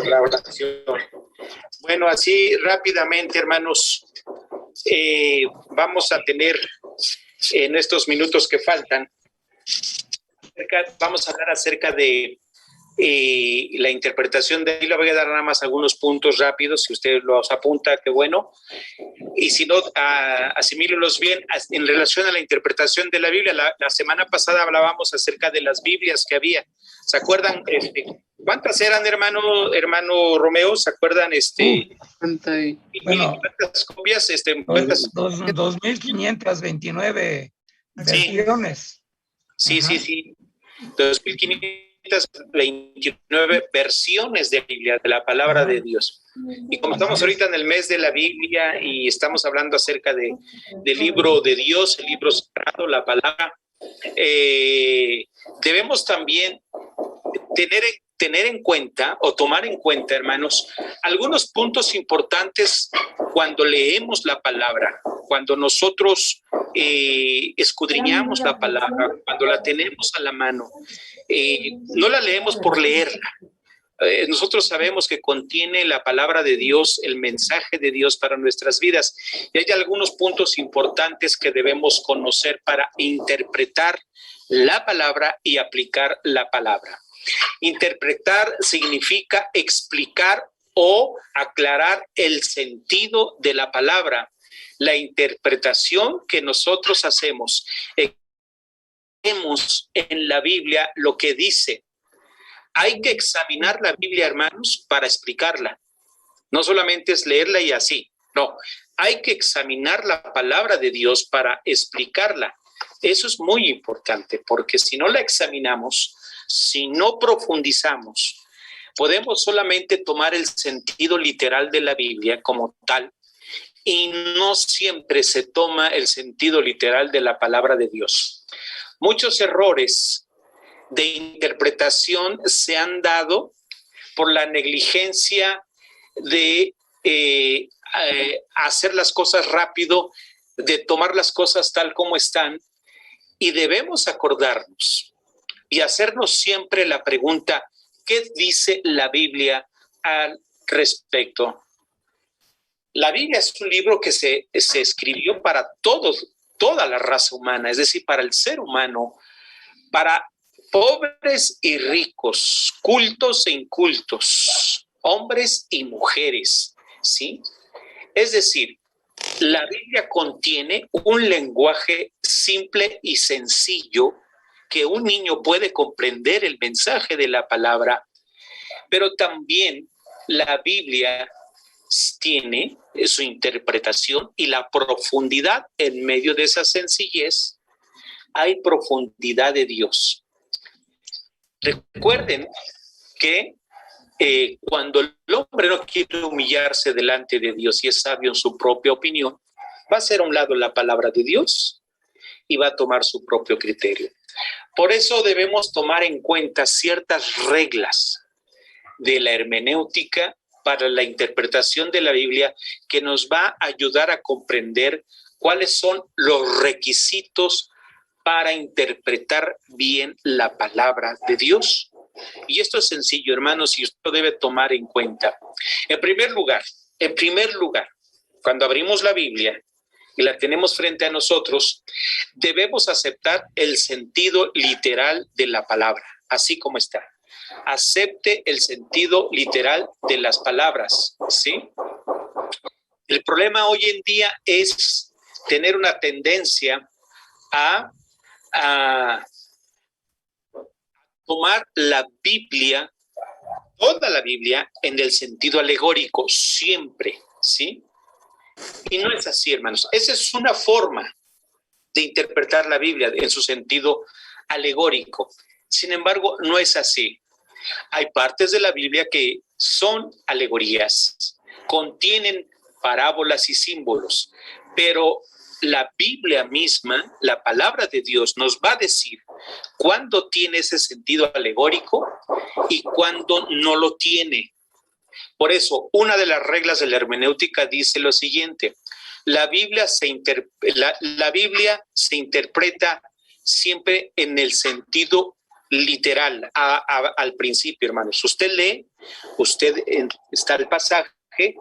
por la oración. Bueno, así rápidamente, hermanos, vamos a tener en estos minutos que faltan, vamos a hablar acerca de la interpretación de ahí. Le voy a dar nada más algunos puntos rápidos, si usted los apunta, qué bueno, y si no, asimílelos bien en relación a la interpretación de la Biblia. La semana pasada hablábamos acerca de las Biblias que había. ¿Se acuerdan? ¿Cuántas eran, hermano Romeo? ¿Se acuerdan? Bueno, ¿Cuántas copias? 2.529 versiones. Sí, Ajá. sí. 2.529 versiones de Biblia, de la palabra de Dios. Y como estamos ahorita en el mes de la Biblia y estamos hablando acerca del libro de Dios, el libro sagrado, la palabra, debemos también tener en cuenta o tomar en cuenta, hermanos, algunos puntos importantes cuando leemos la palabra, cuando nosotros escudriñamos la palabra, cuando la tenemos a la mano. No la leemos por leerla. Nosotros sabemos que contiene la palabra de Dios, el mensaje de Dios para nuestras vidas. Y hay algunos puntos importantes que debemos conocer para interpretar la palabra y aplicar la palabra. Interpretar significa explicar o aclarar el sentido de la palabra. La interpretación que nosotros hacemos, vemos en la Biblia lo que dice. Hay que examinar la Biblia, hermanos, para explicarla. No solamente es leerla y así, no. Hay que examinar la palabra de Dios para explicarla. Eso es muy importante, porque si no la examinamos, si no profundizamos, podemos solamente tomar el sentido literal de la Biblia como tal, y no siempre se toma el sentido literal de la palabra de Dios. Muchos errores de interpretación se han dado por la negligencia de hacer las cosas rápido, de tomar las cosas tal como están, y debemos acordarnos y hacernos siempre la pregunta: ¿qué dice la Biblia al respecto? La Biblia es un libro que se escribió para toda la raza humana, es decir, para el ser humano, para pobres y ricos, cultos e incultos, hombres y mujeres, ¿sí? Es decir, la Biblia contiene un lenguaje simple y sencillo que un niño puede comprender el mensaje de la palabra, pero también la Biblia tiene su interpretación y la profundidad. En medio de esa sencillez hay profundidad de Dios. Recuerden que cuando el hombre no quiere humillarse delante de Dios y es sabio en su propia opinión, va a hacer a un lado la palabra de Dios y va a tomar su propio criterio. Por eso debemos tomar en cuenta ciertas reglas de la hermenéutica para la interpretación de la Biblia, que nos va a ayudar a comprender cuáles son los requisitos para interpretar bien la palabra de Dios. Y esto es sencillo, hermanos, y usted lo debe tomar en cuenta. En primer lugar, cuando abrimos la Biblia y la tenemos frente a nosotros, debemos aceptar el sentido literal de la palabra, así como está. Acepte el sentido literal de las palabras, ¿sí? El problema hoy en día es tener una tendencia a tomar la Biblia, toda la Biblia, en el sentido alegórico, siempre, ¿sí? Y no es así, hermanos. Esa es una forma de interpretar la Biblia en su sentido alegórico. Sin embargo, no es así. Hay partes de la Biblia que son alegorías, contienen parábolas y símbolos, pero la Biblia misma, la palabra de Dios, nos va a decir cuándo tiene ese sentido alegórico y cuándo no lo tiene. Por eso, una de las reglas de la hermenéutica dice lo siguiente: la Biblia se interpreta siempre en el sentido literal al principio, hermanos. Usted lee, está el pasaje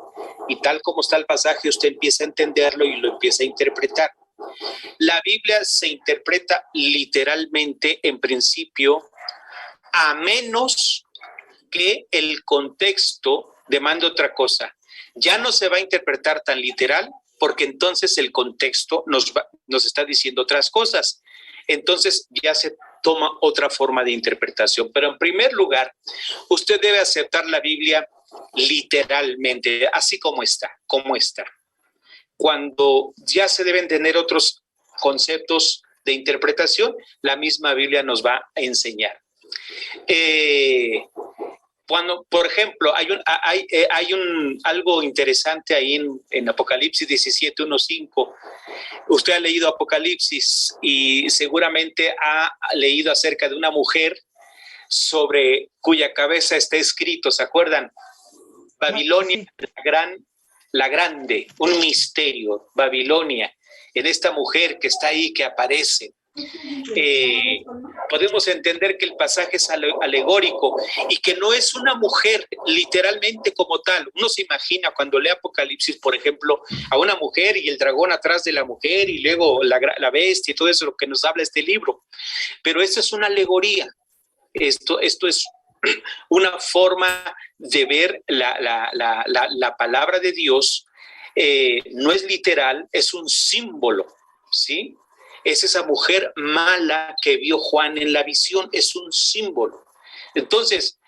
y tal como está el pasaje, usted empieza a entenderlo y lo empieza a interpretar. La Biblia se interpreta literalmente en principio, a menos que el contexto demande otra cosa. Ya no se va a interpretar tan literal porque entonces el contexto nos está diciendo otras cosas. Entonces ya se toma otra forma de interpretación. Pero en primer lugar, usted debe aceptar la Biblia literalmente, así como está, Cuando ya se deben tener otros conceptos de interpretación, la misma Biblia nos va a enseñar. Cuando, por ejemplo, hay algo interesante ahí en Apocalipsis 17:1-5. Usted ha leído Apocalipsis y seguramente ha leído acerca de una mujer sobre cuya cabeza está escrito, ¿se acuerdan? Babilonia, la grande, un misterio, Babilonia, en esta mujer que está ahí, que aparece. Podemos entender que el pasaje es alegórico y que no es una mujer literalmente como tal. Uno se imagina cuando lee Apocalipsis, por ejemplo, a una mujer y el dragón atrás de la mujer y luego la bestia y todo eso, lo que nos habla este libro. Pero esto es una alegoría. Esto es una forma de ver la palabra de Dios. No es literal, es un símbolo, ¿sí? Es esa mujer mala que vio Juan en la visión, es un símbolo. Entonces,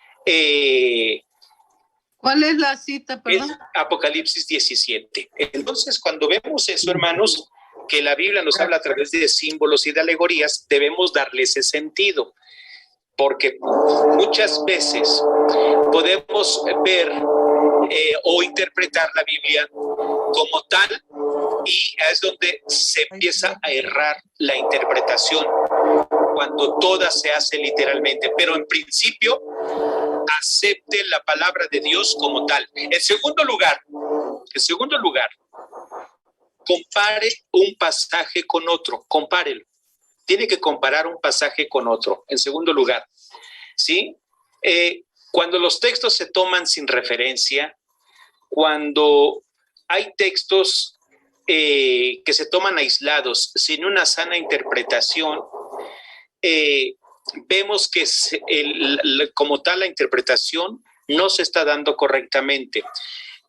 ¿cuál es la cita, perdón? Es Apocalipsis 17. Entonces, cuando vemos eso, hermanos, que la Biblia nos habla a través de símbolos y de alegorías, debemos darle ese sentido, porque muchas veces podemos ver o interpretar la Biblia como tal, y es donde se empieza a errar la interpretación, cuando toda se hace literalmente. Pero en principio, acepte la palabra de Dios como tal. En segundo lugar, compare un pasaje con otro, compárelo. Tiene que comparar un pasaje con otro. En segundo lugar, ¿sí? Cuando los textos se toman sin referencia, cuando hay textos que se toman aislados, sin una sana interpretación, vemos que como tal la interpretación no se está dando correctamente.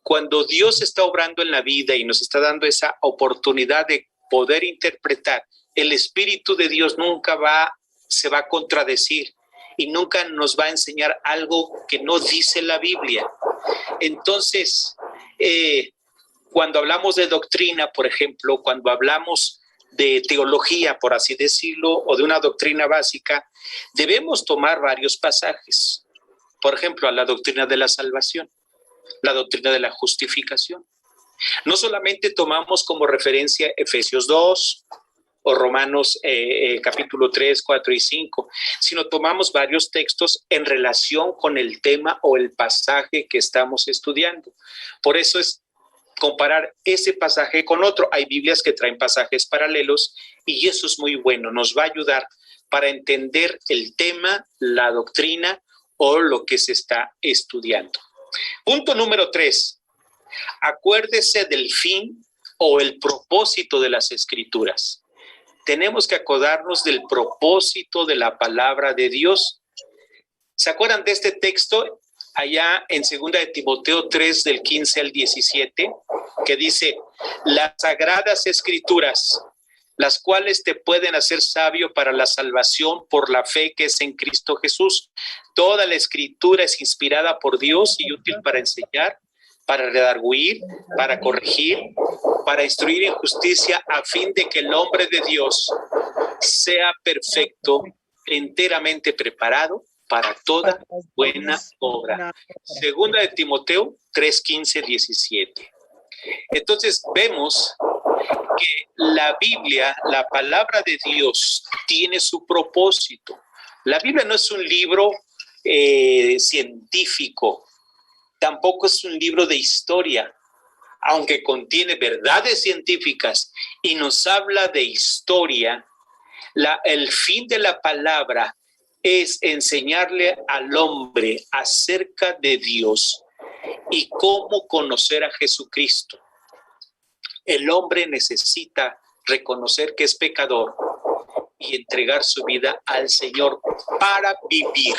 Cuando Dios está obrando en la vida y nos está dando esa oportunidad de poder interpretar, el Espíritu de Dios nunca se va a contradecir y nunca nos va a enseñar algo que no dice la Biblia. Entonces, cuando hablamos de doctrina, por ejemplo, cuando hablamos de teología, por así decirlo, o de una doctrina básica, debemos tomar varios pasajes. Por ejemplo, a la doctrina de la salvación, la doctrina de la justificación. No solamente tomamos como referencia Efesios 2 o Romanos capítulo 3, 4 y 5, sino tomamos varios textos en relación con el tema o el pasaje que estamos estudiando. Por eso es comparar ese pasaje con otro. Hay Biblias que traen pasajes paralelos y eso es muy bueno, nos va a ayudar para entender el tema, la doctrina o lo que se está estudiando. Punto número 3. Acuérdese del fin o el propósito de las Escrituras. Tenemos que acordarnos del propósito de la palabra de Dios. ¿Se acuerdan de este texto allá en 2 de Timoteo 3, del 15 al 17, que dice: las sagradas escrituras, las cuales te pueden hacer sabio para la salvación por la fe que es en Cristo Jesús? Toda la escritura es inspirada por Dios y útil para enseñar, para redarguir, para corregir, para instruir en justicia, a fin de que el hombre de Dios sea perfecto, enteramente preparado para toda buena obra. 2 de Timoteo 3, 15, 17. Entonces vemos que la Biblia, la palabra de Dios, tiene su propósito. La Biblia no es un libro científico, tampoco es un libro de historia, aunque contiene verdades científicas y nos habla de historia. El fin de la palabra es enseñarle al hombre acerca de Dios y cómo conocer a Jesucristo. El hombre necesita reconocer que es pecador y entregar su vida al Señor para vivir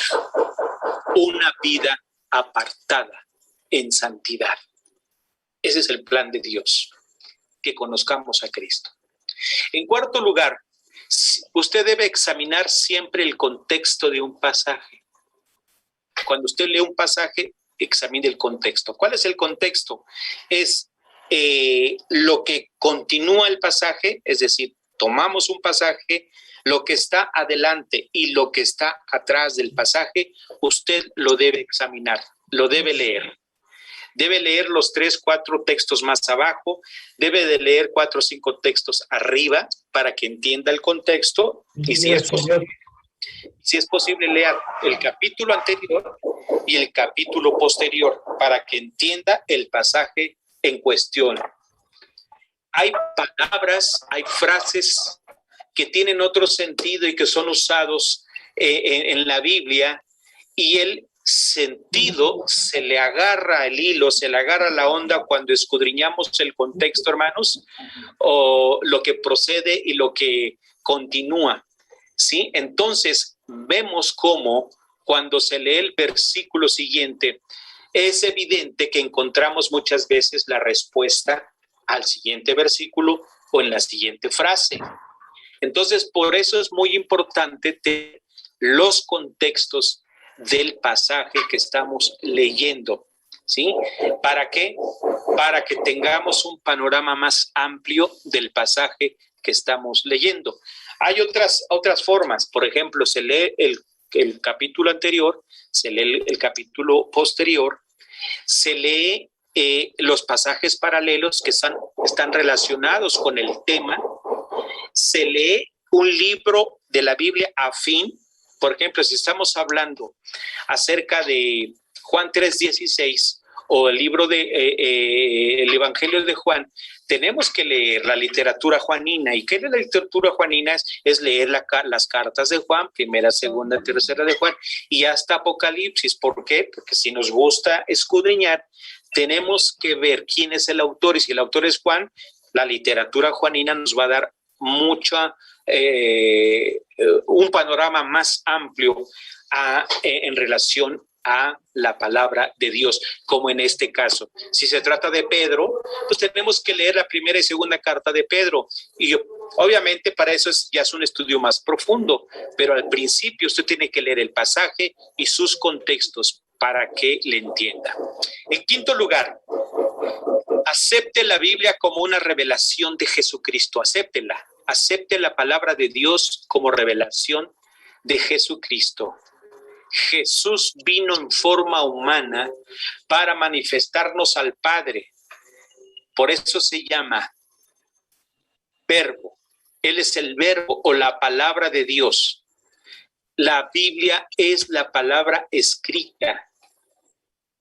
una vida apartada en santidad. Ese es el plan de Dios, que conozcamos a Cristo. En cuarto lugar, usted debe examinar siempre el contexto de un pasaje. Cuando usted lee un pasaje, examine el contexto. ¿Cuál es el contexto? Es lo que continúa el pasaje, es decir, tomamos un pasaje, lo que está adelante y lo que está atrás del pasaje, usted lo debe examinar, lo debe leer. Debe leer los 3, 4 textos más abajo, debe de leer 4 o 5 textos arriba para que entienda el contexto y si es posible, lea el capítulo anterior y el capítulo posterior para que entienda el pasaje en cuestión. Hay palabras, hay frases que tienen otro sentido y que son usados en la Biblia y el sentido se le agarra el hilo, se le agarra la onda cuando escudriñamos el contexto, hermanos, o lo que procede y lo que continúa, ¿sí? Entonces vemos cómo cuando se lee el versículo siguiente es evidente que encontramos muchas veces la respuesta al siguiente versículo o en la siguiente frase. Entonces, por eso es muy importante tener los contextos del pasaje que estamos leyendo, ¿sí? ¿Para qué? Para que tengamos un panorama más amplio del pasaje que estamos leyendo. Hay otras formas, por ejemplo, se lee el capítulo anterior, se lee el capítulo posterior, se lee los pasajes paralelos que están relacionados con el tema, se lee un libro de la Biblia afín. Por ejemplo, si estamos hablando acerca de Juan 3:16 o el libro el Evangelio de Juan, tenemos que leer la literatura juanina. ¿Y qué es la literatura juanina? Es leer las cartas de Juan, primera, segunda, tercera de Juan y hasta Apocalipsis. ¿Por qué? Porque si nos gusta escudriñar, tenemos que ver quién es el autor y si el autor es Juan, la literatura juanina nos va a dar un panorama más amplio en relación a la palabra de Dios, como en este caso. Si se trata de Pedro, pues tenemos que leer la primera y segunda carta de Pedro. Y obviamente para eso ya es un estudio más profundo, pero al principio usted tiene que leer el pasaje y sus contextos para que le entienda. En quinto lugar, acepte la Biblia como una revelación de Jesucristo. Acéptela. Acepte la palabra de Dios como revelación de Jesucristo. Jesús vino en forma humana para manifestarnos al Padre. Por eso se llama Verbo. Él es el Verbo o la palabra de Dios. La Biblia es la palabra escrita.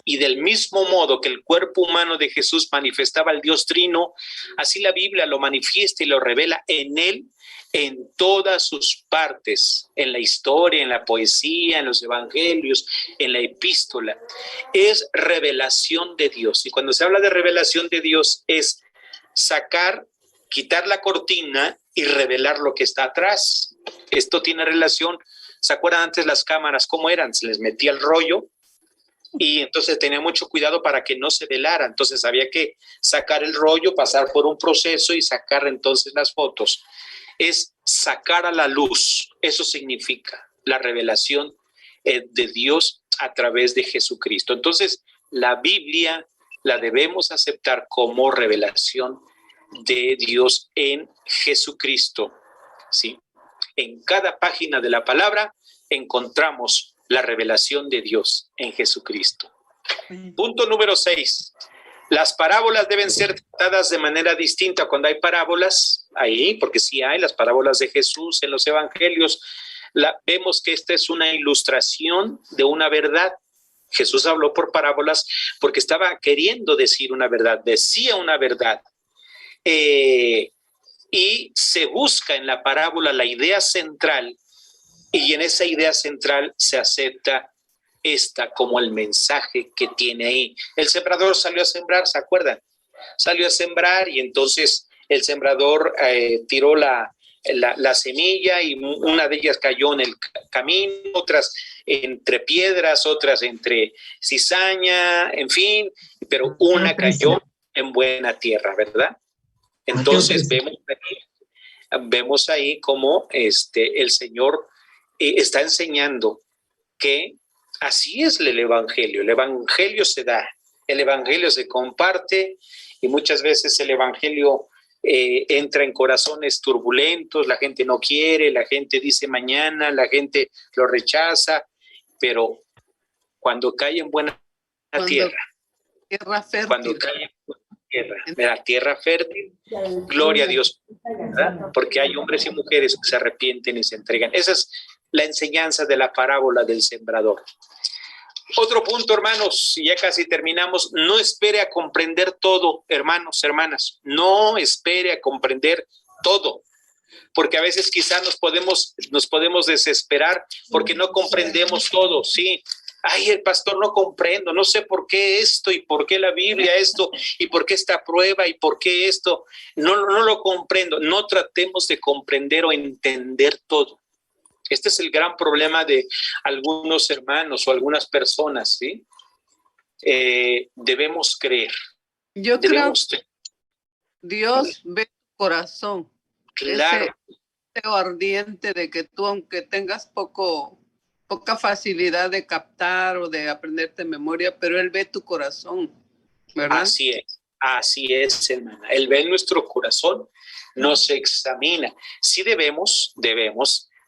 Y del mismo modo que el cuerpo humano de Jesús manifestaba al Dios Trino, así la Biblia lo manifiesta y lo revela en él en todas sus partes, en la historia, en la poesía, en los evangelios, en la epístola. Es revelación de Dios. Y cuando se habla de revelación de Dios es quitar la cortina y revelar lo que está atrás. Esto tiene relación, ¿se acuerdan antes las cámaras cómo eran? Se les metía el rollo y entonces tenía mucho cuidado para que no se velara. Entonces había que sacar el rollo, pasar por un proceso y sacar entonces las fotos. Es sacar a la luz. Eso significa la revelación de Dios a través de Jesucristo. Entonces, la Biblia la debemos aceptar como revelación de Dios en Jesucristo, ¿sí? En cada página de la palabra encontramos la revelación de Dios en Jesucristo. Punto número 6. Las parábolas deben ser tratadas de manera distinta. Cuando hay parábolas, ahí, porque sí hay las parábolas de Jesús en los evangelios, vemos que esta es una ilustración de una verdad. Jesús habló por parábolas porque estaba queriendo decir una verdad, decía una verdad. Y se busca en la parábola la idea central Y en esa idea central se acepta esta como el mensaje que tiene ahí. El sembrador salió a sembrar, ¿se acuerdan? Salió a sembrar y entonces el sembrador tiró la semilla y una de ellas cayó en el camino, otras entre piedras, otras entre cizaña, en fin, pero una cayó en buena tierra, ¿verdad? Entonces vemos ahí cómo el Señor está enseñando que así es el evangelio se da, el evangelio se comparte y muchas veces el evangelio entra en corazones turbulentos, la gente no quiere, la gente dice mañana, la gente lo rechaza, pero cuando cae en buena tierra fértil. Cuando cae en buena tierra, la tierra fértil, gloria a Dios, ¿verdad? Porque hay hombres y mujeres que se arrepienten y se entregan. Esa es la enseñanza de la parábola del sembrador. Otro punto, hermanos, y ya casi terminamos, no espere a comprender todo, hermanos, hermanas, no espere a comprender todo, porque a veces quizás nos podemos desesperar porque no comprendemos todo, sí. Ay, el pastor, no comprendo, no sé por qué esto y por qué la Biblia esto y por qué esta prueba y por qué esto, no lo comprendo. No tratemos de comprender o entender todo. Este es el gran problema de algunos hermanos o algunas personas, ¿sí? Debemos creer. Yo creo que Dios ve tu corazón. Claro. Ese deseo ardiente de que tú, aunque tengas poca facilidad de captar o de aprenderte de memoria, pero Él ve tu corazón, ¿verdad? Así es, hermana. Él ve nuestro corazón, nos examina. Sí debemos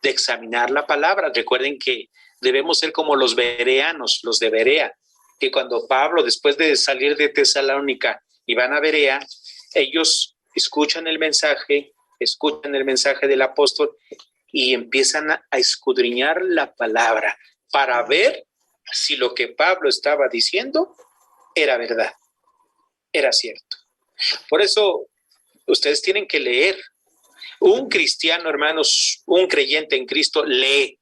de examinar la palabra. Recuerden que debemos ser como los bereanos, los de Berea, que cuando Pablo, después de salir de Tesalónica y van a Berea, ellos escuchan el mensaje del apóstol y empiezan a escudriñar la palabra para ver si lo que Pablo estaba diciendo era verdad, era cierto. Por eso ustedes tienen que leer. Un cristiano, hermanos, un creyente en Cristo lee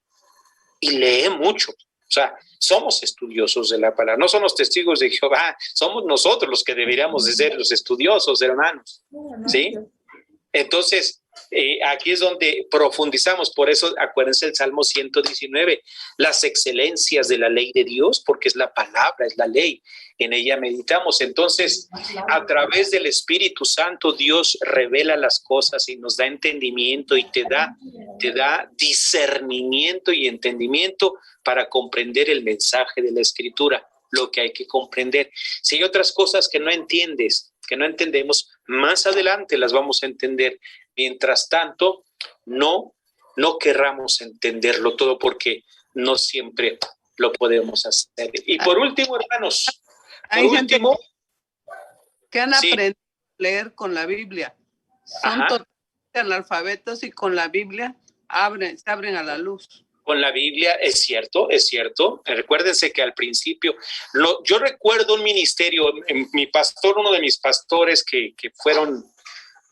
y lee mucho. O sea, somos estudiosos de la palabra, no somos testigos de Jehová, somos nosotros los que deberíamos de ser los estudiosos, hermanos, ¿sí? Entonces, aquí es donde profundizamos, por eso acuérdense el Salmo 119, las excelencias de la ley de Dios, porque es la palabra, es la ley, en ella meditamos. Entonces, a través del Espíritu Santo, Dios revela las cosas y nos da entendimiento y te da discernimiento y entendimiento para comprender el mensaje de la Escritura, lo que hay que comprender. Si hay otras cosas que no entiendes, que no entendemos, más adelante las vamos a entender. Mientras tanto, no querramos entenderlo todo porque no siempre lo podemos hacer. Y por último, hermanos, hay gente que han aprendido a leer con la Biblia. Son totalmente analfabetos y con la Biblia se abren a la luz. Con la Biblia, es cierto. Recuérdense que al principio, yo recuerdo un ministerio, uno de mis pastores que fueron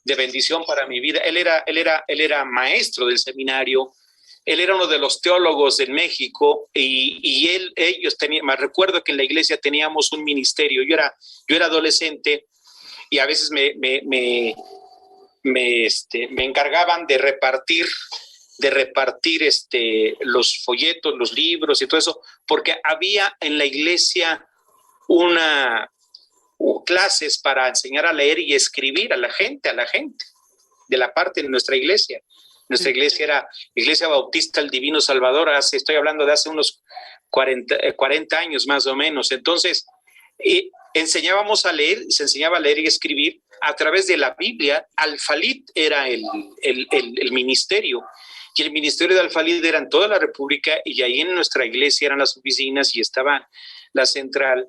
de bendición para mi vida, él era maestro del seminario, él era uno de los teólogos de México y ellos tenían, me recuerdo que en la iglesia teníamos un ministerio, yo era adolescente y a veces me encargaban de repartir los folletos, los libros y todo eso, porque había en la iglesia clases para enseñar a leer y escribir a la gente, de la parte de nuestra iglesia. Nuestra iglesia era Iglesia Bautista el Divino Salvador, estoy hablando de hace unos 40 años más o menos. Entonces, se enseñaba a leer y escribir a través de la Biblia. Alfalit era el ministerio, y el ministerio de Alfalit era en toda la República, y ahí en nuestra iglesia eran las oficinas y estaba la central.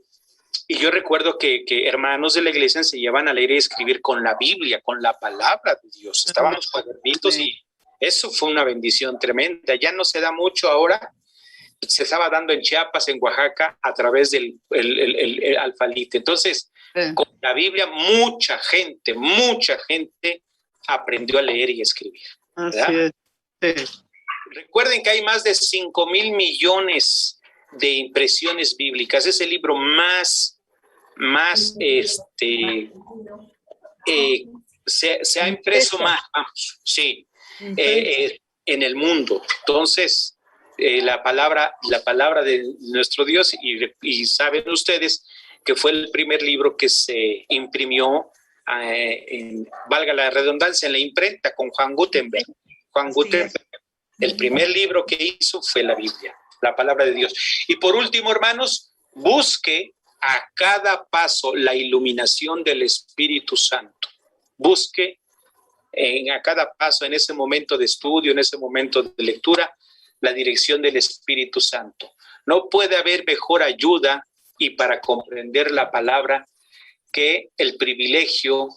Y yo recuerdo que hermanos de la iglesia enseñaban a leer y escribir con la Biblia, con la palabra de Dios. Estábamos cuadernitos y eso fue una bendición tremenda. Ya no se da mucho ahora. Se estaba dando en Chiapas, en Oaxaca, a través del el Alfalit. Entonces, con la Biblia, mucha gente aprendió a leer y escribir. Así es. Sí. Recuerden que hay más de 5,000 millones de impresiones bíblicas. Es el libro más se ha impreso más, vamos, sí, en el mundo. Entonces, la palabra de nuestro Dios, y saben ustedes que fue el primer libro que se imprimió, valga la redundancia, en la imprenta con Juan Gutenberg. Juan Gutenberg, el primer libro que hizo fue la Biblia, la palabra de Dios. Y por último, hermanos, busque a cada paso la iluminación del Espíritu Santo. Busque a cada paso, en ese momento de estudio, en ese momento de lectura, la dirección del Espíritu Santo. No puede haber mejor ayuda y para comprender la palabra que el privilegio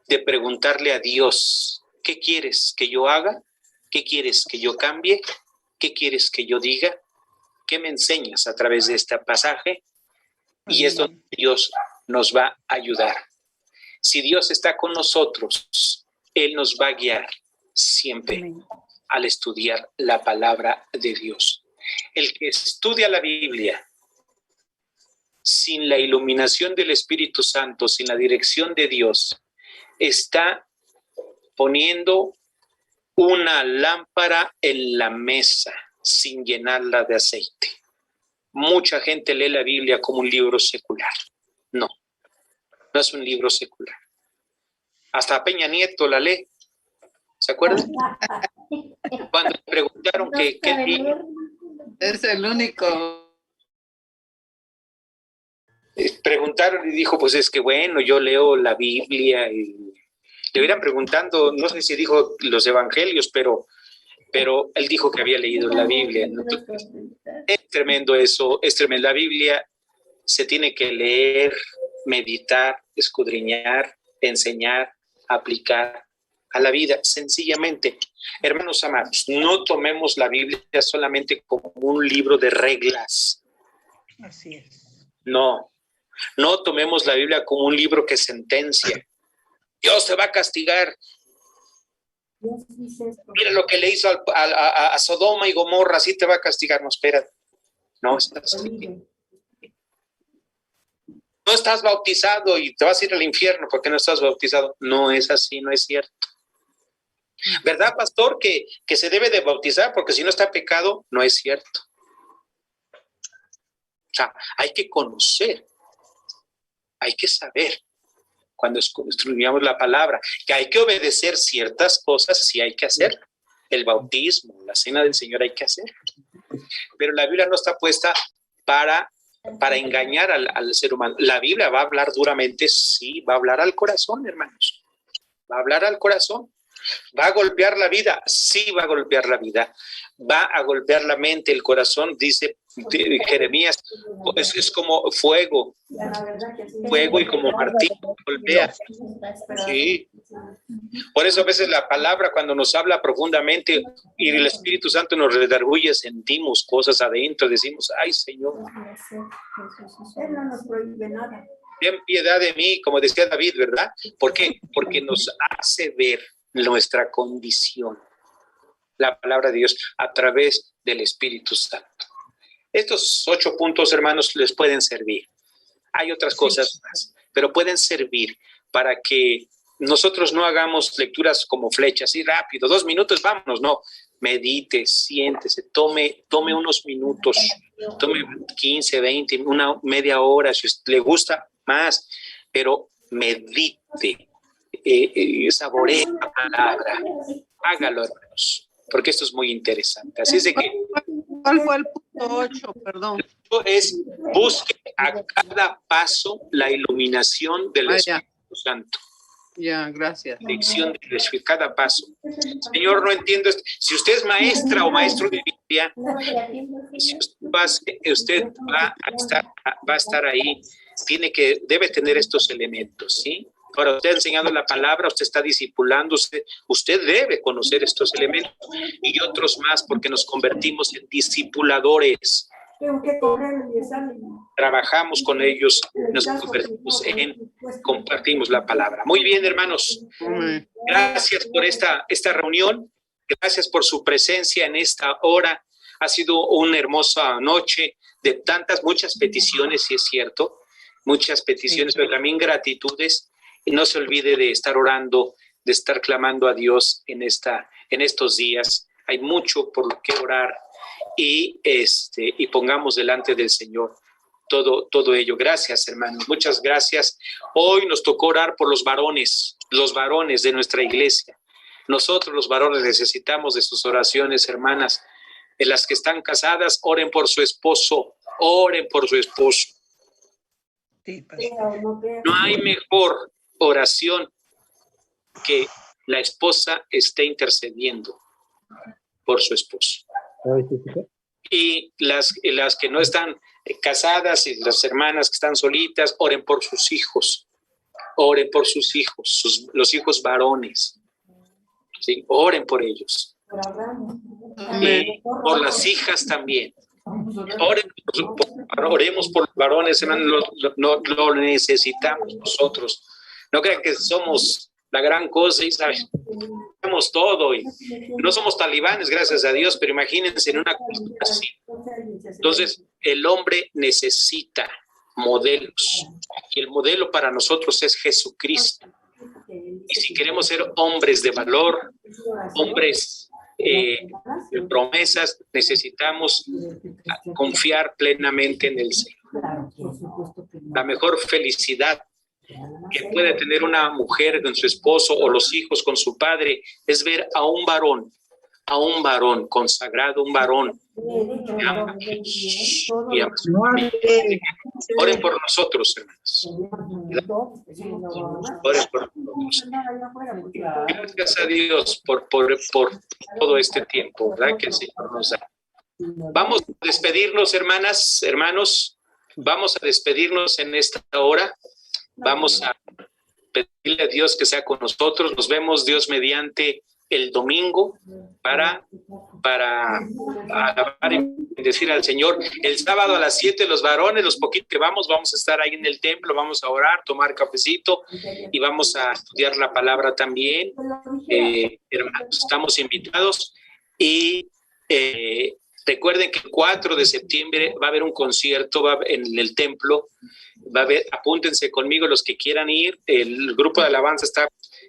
de preguntarle a Dios: ¿qué quieres que yo haga? ¿Qué quieres que yo cambie? ¿Qué quieres que yo diga? ¿Qué me enseñas a través de este pasaje? Y es donde Dios nos va a ayudar. Si Dios está con nosotros, Él nos va a guiar siempre al estudiar la palabra de Dios. El que estudia la Biblia sin la iluminación del Espíritu Santo, sin la dirección de Dios, está poniendo una lámpara en la mesa sin llenarla de aceite. Mucha gente lee la Biblia como un libro secular. No es un libro secular. Hasta Peña Nieto la lee. ¿Se acuerdan? Cuando le preguntaron qué libro. Es el único. Preguntaron y dijo, pues es que bueno, yo leo la Biblia. Y le hubieran preguntando, no sé si dijo los evangelios, pero él dijo que había leído la Biblia. Entonces, es tremendo eso, es tremendo. La Biblia se tiene que leer, meditar, escudriñar, enseñar, aplicar a la vida, sencillamente. Hermanos amados, no tomemos la Biblia solamente como un libro de reglas. Así es. No tomemos la Biblia como un libro que sentencia. Dios te va a castigar. Mira lo que le hizo a Sodoma y Gomorra, así te va a castigar. No, espera. No estás bautizado y te vas a ir al infierno porque no estás bautizado. No es así, no es cierto. ¿Verdad, pastor, que se debe de bautizar porque si no está pecado? No es cierto. O sea, hay que conocer, hay que saber cuando estudiamos la palabra, que hay que obedecer ciertas cosas, sí hay que hacer. El bautismo, la cena del Señor hay que hacer. Pero la Biblia no está puesta para engañar al ser humano. La Biblia va a hablar duramente, sí, va a hablar al corazón, hermanos. Va a hablar al corazón. ¿Va a golpear la vida? Sí, va a golpear la vida. Va a golpear la mente, el corazón, dice Jeremías, es como fuego y como martillo, golpea. Sí. Por eso a veces la palabra cuando nos habla profundamente y el Espíritu Santo nos redarguye, sentimos cosas adentro, decimos, ay Señor, Él no nos prohíbe nada. Ten piedad de mí, como decía David, ¿verdad? ¿Por qué? Porque nos hace ver nuestra condición, la palabra de Dios, a través del Espíritu Santo. Estos 8 puntos, hermanos, les pueden servir. Hay otras cosas más, pero pueden servir para que nosotros no hagamos lecturas como flechas, y rápido, 2 minutos, vámonos, no. Medite, siéntese, tome unos minutos, tome 15, 20, una media hora, si le gusta más, pero medite. Saboree la palabra, hágalo, hermanos, porque esto es muy interesante. Así es de que ¿cuál fue el punto 8? Perdón. Es busque a cada paso la iluminación del Espíritu Santo. Ya, gracias. Dirección del Espíritu, cada paso. Señor, no entiendo esto. Si usted es maestra o maestro de Biblia, si usted va a estar ahí, debe tener estos elementos, ¿sí? Ahora, usted enseñando la palabra, usted está discipulando, usted debe conocer estos elementos y otros más porque nos convertimos en discipuladores. Trabajamos con ellos, nos convertimos compartimos la palabra. Muy bien, hermanos. Gracias por esta reunión. Gracias por su presencia en esta hora. Ha sido una hermosa noche de muchas peticiones, si es cierto, muchas peticiones, pero también gratitudes. Y no se olvide de estar orando, de estar clamando a Dios en estos días. Hay mucho por lo que orar y pongamos delante del Señor todo ello. Gracias, hermanos. Muchas gracias. Hoy nos tocó orar por los varones de nuestra iglesia. Nosotros los varones necesitamos de sus oraciones, hermanas. En las que están casadas, oren por su esposo. Oren por su esposo. No hay mejor oración que la esposa esté intercediendo por su esposo. Y las que no están casadas y las hermanas que están solitas, oren por sus hijos. Oren por sus hijos, los hijos varones. ¿Sí? Oren por ellos. Y por las hijas también. Oremos por los varones, hermanos, lo necesitamos nosotros. No crean que somos la gran cosa y sabemos todo y no somos talibanes, gracias a Dios, pero imagínense en una cultura así. Entonces, el hombre necesita modelos y el modelo para nosotros es Jesucristo. Y si queremos ser hombres de valor, hombres de promesas, necesitamos confiar plenamente en el Señor. La mejor felicidad que puede tener una mujer con su esposo o los hijos con su padre es ver a un varón consagrado, un varón que ama a Jesús y ama a su familia. Oren por nosotros, hermanos. Oren por nosotros. Gracias a Dios por todo este tiempo, ¿verdad? Que el Señor nos da. Vamos a despedirnos, hermanas, hermanos. Vamos a despedirnos en esta hora. Vamos a pedirle a Dios que sea con nosotros. Nos vemos, Dios mediante, el domingo para alabar y bendecir al Señor. El sábado a las 7 los varones, los poquitos que vamos a estar ahí en el templo, vamos a orar, tomar cafecito y vamos a estudiar la palabra también. Hermanos, estamos invitados y recuerden que el 4 de septiembre va a haber un concierto en el templo. Va a haber, apúntense conmigo los que quieran ir. El grupo de alabanza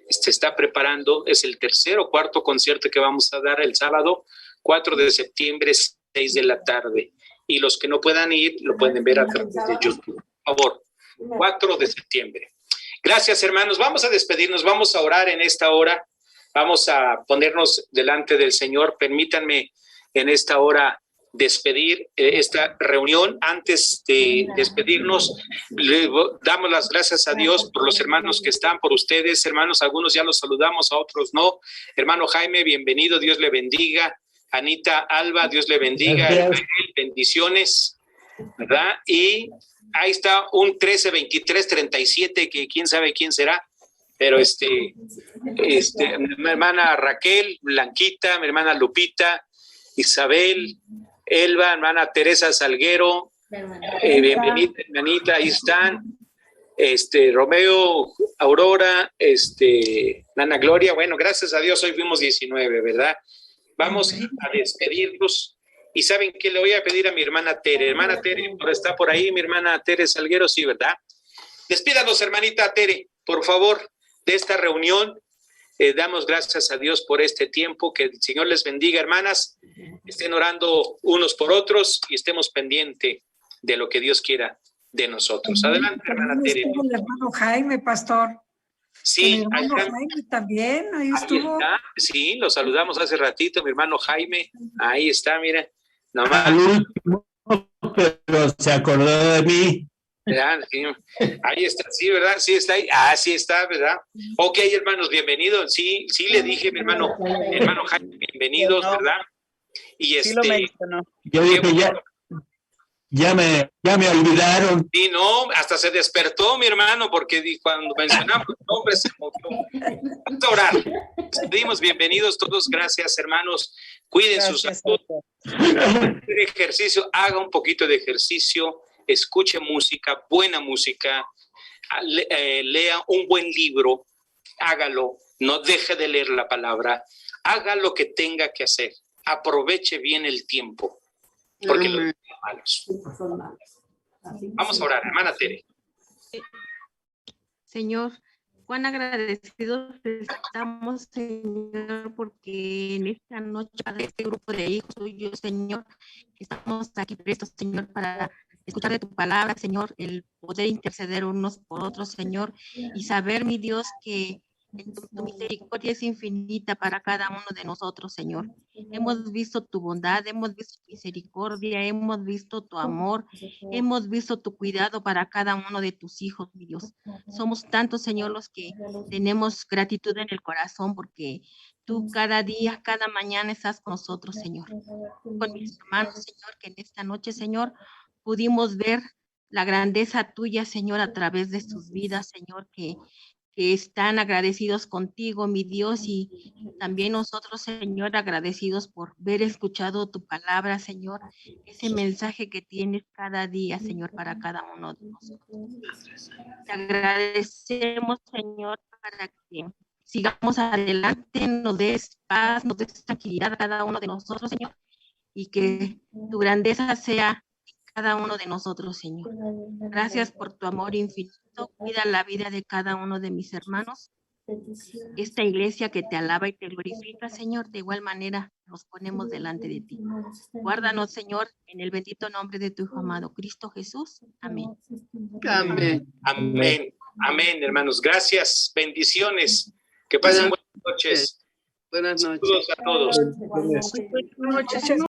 está preparando, es el tercer o cuarto concierto que vamos a dar el sábado 4 de septiembre, 6 de la tarde. Y los que no puedan ir, lo pueden ver a través de YouTube. Por favor, 4 de septiembre. Gracias, hermanos. Vamos a despedirnos, vamos a orar en esta hora. Vamos a ponernos delante del Señor. Permítanme en esta hora despedir esta reunión. Antes de despedirnos, le damos las gracias a Dios por los hermanos que están, por ustedes, hermanos. Algunos ya los saludamos, a otros no. Hermano Jaime, bienvenido, Dios le bendiga. Anita Alba, Dios le bendiga. Bendiciones, ¿verdad? Y ahí está un 132337, que quién sabe quién será, pero mi hermana Raquel, Blanquita, mi hermana Lupita, Isabel, Elba, hermana Teresa Salguero, bienvenida, hermanita, ahí están, Romeo, Aurora, Ana Gloria. Bueno, gracias a Dios hoy fuimos 19, ¿verdad? Vamos a despedirnos. ¿Y saben qué le voy a pedir a mi hermana Tere? Hermana Tere, ¿está por ahí mi hermana Tere Salguero? Sí, ¿verdad? Despídanos, hermanita Tere, por favor, de esta reunión. Damos gracias a Dios por este tiempo. Que el Señor les bendiga, hermanas. Estén orando unos por otros y estemos pendientes de lo que Dios quiera de nosotros. Adelante, hermana Tere. Estuvo el hermano Jaime, pastor. Sí, el hermano Jaime también, ahí estuvo. Está. Sí, lo saludamos hace ratito, mi hermano Jaime. Ahí está, mira. Nomás. Al último, pero se acordó de mí. Ahí está, sí, ¿verdad? Sí está ahí. Ah, sí está, ¿verdad? Ok, hermanos, bienvenidos. Sí, le dije, mi hermano Jaime, bienvenidos, ¿verdad? Y sí lo mencionó. Yo dije, ya me olvidaron. Sí, no, hasta se despertó mi hermano, porque cuando mencionamos el nombre se movió. Vamos a orar. Despedimos, bienvenidos todos, gracias, hermanos. Cuiden su salud. Ejercicio, haga un poquito de ejercicio. Escuche música, buena música, lea un buen libro, hágalo, no deje de leer la palabra, haga lo que tenga que hacer, aproveche bien el tiempo, porque los días son malos. Vamos a orar, hermana Tere. Señor, cuán agradecidos estamos, Señor, porque en esta noche, para este grupo de hijos tuyos, Señor, estamos aquí prestos, Señor, para escuchar de tu palabra, Señor, el poder interceder unos por otros, Señor, y saber, mi Dios, que tu misericordia es infinita para cada uno de nosotros, Señor. Hemos visto tu bondad, hemos visto tu misericordia, hemos visto tu amor, hemos visto tu cuidado para cada uno de tus hijos, mi Dios. Somos tantos, Señor, los que tenemos gratitud en el corazón porque tú cada día, cada mañana estás con nosotros, Señor. Con mis hermanos, Señor, que en esta noche, Señor, pudimos ver la grandeza tuya, Señor, a través de sus vidas, Señor, que están agradecidos contigo, mi Dios, y también nosotros, Señor, agradecidos por haber escuchado tu palabra, Señor, ese mensaje que tienes cada día, Señor, para cada uno de nosotros. Te agradecemos, Señor, para que sigamos adelante, nos des paz, nos des tranquilidad a cada uno de nosotros, Señor, y que tu grandeza sea cada uno de nosotros, Señor. Gracias por tu amor infinito. Cuida la vida de cada uno de mis hermanos. Esta iglesia que te alaba y te glorifica, Señor, de igual manera nos ponemos delante de ti. Guárdanos, Señor, en el bendito nombre de tu Hijo amado, Cristo Jesús. Amén. Amén. Amén. Amén, hermanos. Gracias. Bendiciones. Que pasen buenas noches. Buenas noches. Saludos a todos. Buenas noches.